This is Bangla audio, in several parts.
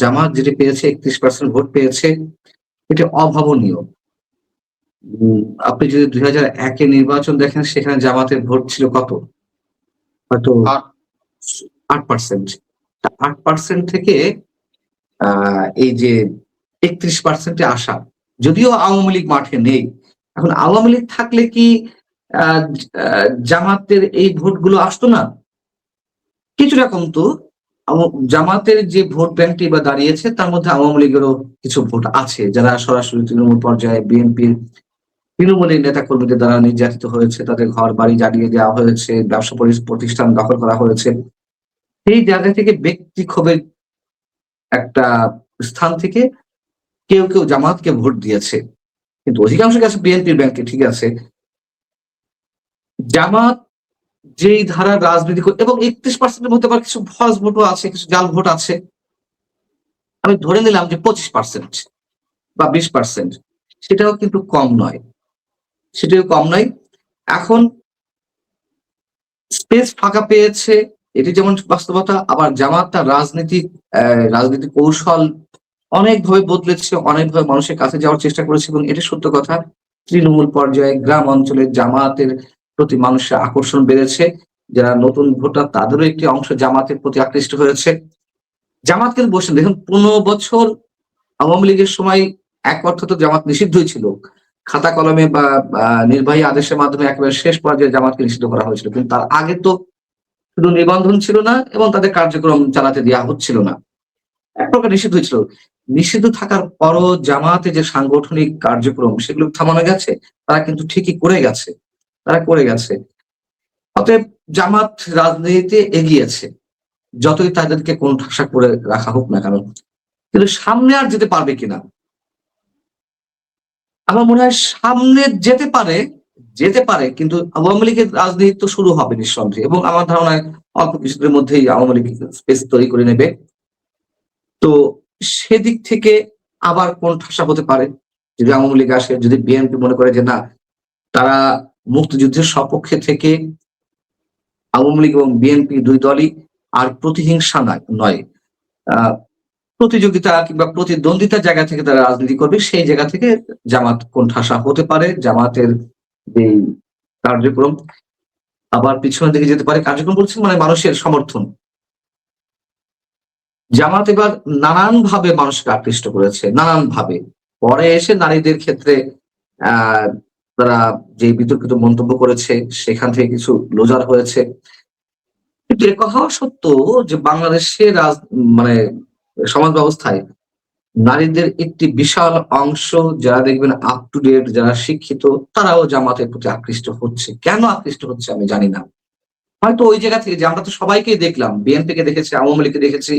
জামাত যেটি পেয়েছে 31% ভোট পেয়েছে, এটি অভাবনীয়। উম আপনি যদি ২০০১ এর নির্বাচন দেখেন সেখানে জামাতের ভোট ছিল কত? হয়তো আর 8%। 8% থেকে এই যে 31% এ আসা। যদিও আওয়ামী লীগ মাঠে নেই। এখন আওয়ামী লীগ থাকলে কি আ আ জামাতের এই ভোটগুলো আসতো না? কিছুটা কমতো। জামাতের যে ভোট ব্যাংকটি এবার দাঁড়িয়েছে তার মধ্যে আওয়ামী লীগেরও কিছু ভোট আছে। যারা সরাসরি তৃণমূল পর্যায়ে বিএনপির তৃণমূলের নেতাকর্মীদের দ্বারা নির্যাতিত হয়েছে, তাদের ঘর-বাড়ি জ্বালিয়ে দেওয়া হয়েছে, ব্যবসা প্রতিষ্ঠান দখল করা হয়েছে। সেই জায়গা থেকে ব্যক্তি ক্ষোভের একটা স্থান থেকে কেউ জামাতকে ভোট দিয়েছে। কিন্তু অধিকাংশ গেছে বিএনপির ব্যাংকে, ঠিক আছে। জামাত যেই ধারার রাজনীতি এবং 31% এর মধ্যে আবার কিছু ফলস ভোটও আছে, কিছু জাল ভোট আছে। আমি ধরে নিলাম যে 25% বা 20%, সেটাও কিন্তু কম নয়। সেটাও কম নয়। এখন স্পেস ফাঁকা পেয়েছে, এটি যেমন বাস্তবতা, আবার জামাত তার রাজনীতি কৌশল অনেকভাবে বদলেছে, অনেকভাবে মানুষের কাছে যাওয়ার চেষ্টা করেছে এবং এটা সত্য কথা। তৃণমূল পর্যায়ে গ্রাম অঞ্চলে জামাতের প্রতি মানুষের আকর্ষণ বেড়েছে। যারা নতুন ভোটার তাদেরও একটি অংশ জামাতের প্রতি আকৃষ্ট হয়েছে। জামাত কিন্তু বসে দেখুন ১৫ বছর আওয়ামী লীগের সময় এক অর্থে তো জামাত নিষিদ্ধই ছিল। খাতা কলমে বা নির্বাহী আদেশের মাধ্যমে একেবারে শেষ পর্যায়ে জামাতকে নিষিদ্ধ করা হয়েছিল। কিন্তু তার আগে তো শুধু নিবন্ধন ছিল না এবং তাদের কার্যক্রম চালাতে দেয়া হচ্ছিল না। এক প্রকার নিষিদ্ধ ছিল। নিষিদ্ধ থাকার পরও জামাতে যে সাংগঠনিক কার্যক্রম সেগুলো থামানো গেছে? তারা কিন্তু ঠিকই করে গেছে। তারা করে গেছে। অতএব জামাত রাজনীতিতে এগিয়েছে। যতই তাদেরকে কোণঠাসা করে রাখা হোক না কেন। কিন্তু সামনে আর যেতে পারবে কিনা? আমার মনে হয় সামনে যেতে পারে কিন্তু আওয়ামী লীগের রাজনীতি তো শুরু হবে নিঃসন্দেহে এবং আমার ধারণায় অল্প কিছুদিনের মধ্যেই আওয়ামী লীগ স্পেস তৈরি করে নেবে। তো সেদিক থেকে আবার কোণঠাসা হতে পারে। যদি আওয়ামী লীগ আসে, যদি বিএনপি মনে করে যে না, তারা মুক্তিযুদ্ধের সপক্ষে থেকে আওয়ামী লীগ এবং বিএনপি ২ দলই আর প্রতিহিংসা নয়। আ প্রতিযোগিতা কিংবা প্রতিদ্বন্দ্বিতার জায়গা থেকে তারা রাজনীতি করবে, সেই জায়গা থেকে জামাত কোণঠাসা হতে পারে। জামাতের যেই কার্যক্রম আবার পিছনের দিকে যেতে পারে। কার্যক্রম বলছি মানে মানুষের সমর্থন। জামাত এবার নানানভাবে মানুষকে আকৃষ্ট করেছে, নানানভাবে। পরে এসে নারীদের ক্ষেত্রে আ তারা যে বিতর্কিত মন্তব্য করেছে সেখান থেকে কিছু লোজার হয়েছে। কিন্তু এ কথাও সত্য যে বাংলাদেশের মানে সমাজ ব্যবস্থায় নারীদের একটি বিশাল অংশ যারা দেখবেন আপ টু ডেট, যারা শিক্ষিত, তারাও জামাতের প্রতি আকৃষ্ট হচ্ছে। কেন আকৃষ্ট হচ্ছে আমি জানি না। হয়তো ওই জায়গা থেকে যে আমরা তো সবাইকেই দেখলাম। বিএনপিকে দেখেছি, আওয়ামী লীগকে দেখেছি।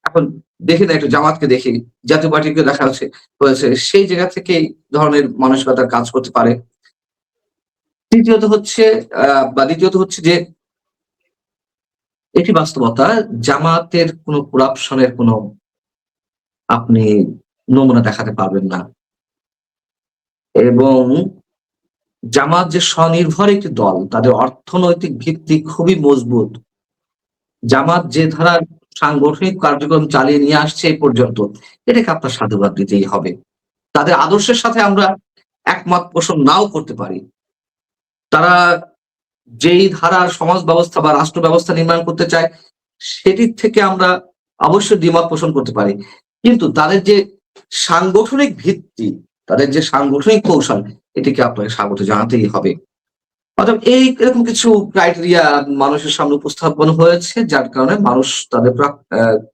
এখন দেখি না একটু জামাতকে দেখি। জাতীয় পার্টিকে দেখা হয়েছে। সেই জায়গা থেকে এই ধরনের মানসিকতার কাজ করতে পারে। তৃতীয়ত হচ্ছে দ্বিতীয়ত হচ্ছে যে এটি বাস্তবতা, জামাতের কোন করাপশন এর কোন আপনি নমুনা দেখাতে পারবেন না। এবং জামাত যে স্বনির্ভর একটি দল, তাদের অর্থনৈতিক ভিত্তি খুবই মজবুত। জামাত যে ধারার সাংগঠনিক কার্যক্রম চালিয়ে নিয়ে আসছে এই পর্যন্ত, এটাকে আপনার সাধুবাদ দিতেই হবে। তাদের আদর্শের সাথে আমরা একমত পোষণ নাও করতে পারি। তারা যেই ধারার সমাজ ব্যবস্থা বা রাষ্ট্র ব্যবস্থা নির্মাণ করতে চায়, সেটির থেকে আমরা অবশ্যই দ্বিমত পোষণ করতে পারি। কিন্তু তাদের যে সাংগঠনিক ভিত্তি, তাদের যে সাংগঠনিক কৌশল, এটিকে আপনাকে স্বাগত জানাতেই হবে। অর্থাৎ এরকম কিছু ক্রাইটেরিয়া মানুষের সামনে উপস্থাপন হয়েছে, যার কারণে মানুষ তাদের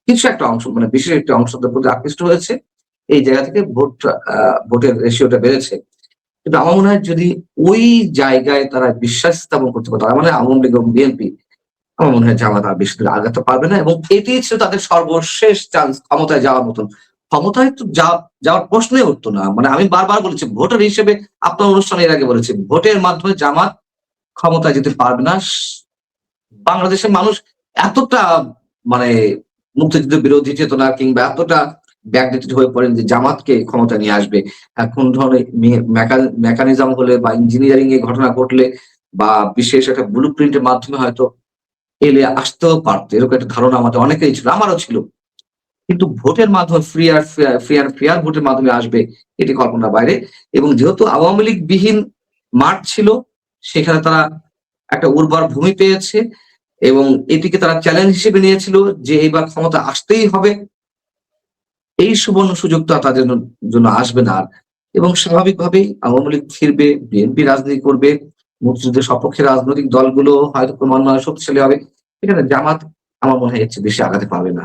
কিছু একটা অংশ মানে বিশেষ একটা অংশ তাদের প্রতি আকৃষ্ট হয়েছে। এই জায়গা থেকে ভোটের রেশিওটা বেড়েছে। কিন্তু আমার মনে হয় যদি ওই জায়গায় তারা বিশ্বাস স্থাপন করতে পারে, তার মানে আওয়ামী লীগ এবং বিএনপি, আমার মনে হয় জামাত আর বেশি দূর আগাতে পারবে না এবং এটিই ছিল তাদের সর্বশেষ চান্স ক্ষমতায় যাওয়ার মতন। ক্ষমতায় তো যাওয়ার প্রশ্নই উঠতো না। মানে আমি বারবার বলেছি ভোটার হিসেবে আপনার অনুষ্ঠানে এর আগে বলেছি, ভোটের মাধ্যমে জামাত ক্ষমতায় যেতে পারবে না। বাংলাদেশের মানুষ এতটা মানে মুক্তিযুদ্ধ বিরোধী চেতনা কিংবা এতটা ব্যাকডেটেড হয়ে পড়েন যে জামাতকে ক্ষমতায় নিয়ে আসবে। কোন ধরনের মেকানিজম হলে বা ইঞ্জিনিয়ারিং এ ঘটনা ঘটলে বা বিশেষ একটা ব্লু প্রিন্টের মাধ্যমে হয়তো এলে আসতেও পারত। এরকম একটা ধারণা আমাদের অনেকেরই ছিল। আমারও ছিল। কিন্তু ভোটের মাধ্যমে ফ্রি অ্যান্ড ফেয়ার ভোটের মাধ্যমে আসবে এটি কল্পনার বাইরে। এবং যেহেতু আওয়ামী লীগ বিহীন মাঠ ছিল, সেখানে তারা একটা উর্বর ভূমি পেয়েছে এবং এটিকে তারা চ্যালেঞ্জ হিসেবে নিয়েছিল যে এইবার ক্ষমতা আসতেই হবে। এই সুবর্ণ সুযোগটা তাদের জন্য আসবে না আর। এবং স্বাভাবিকভাবেই আওয়ামী লীগ ফিরবে, বিএনপি রাজনীতি করবে, মুক্তিযুদ্ধের সপক্ষে রাজনৈতিক দলগুলো হয়তো ক্রমান্বয়ে শক্তিশালী হবে। এখানে জামাত আমার মনে হয় এর চেয়ে বেশি আগাতে পারবে না।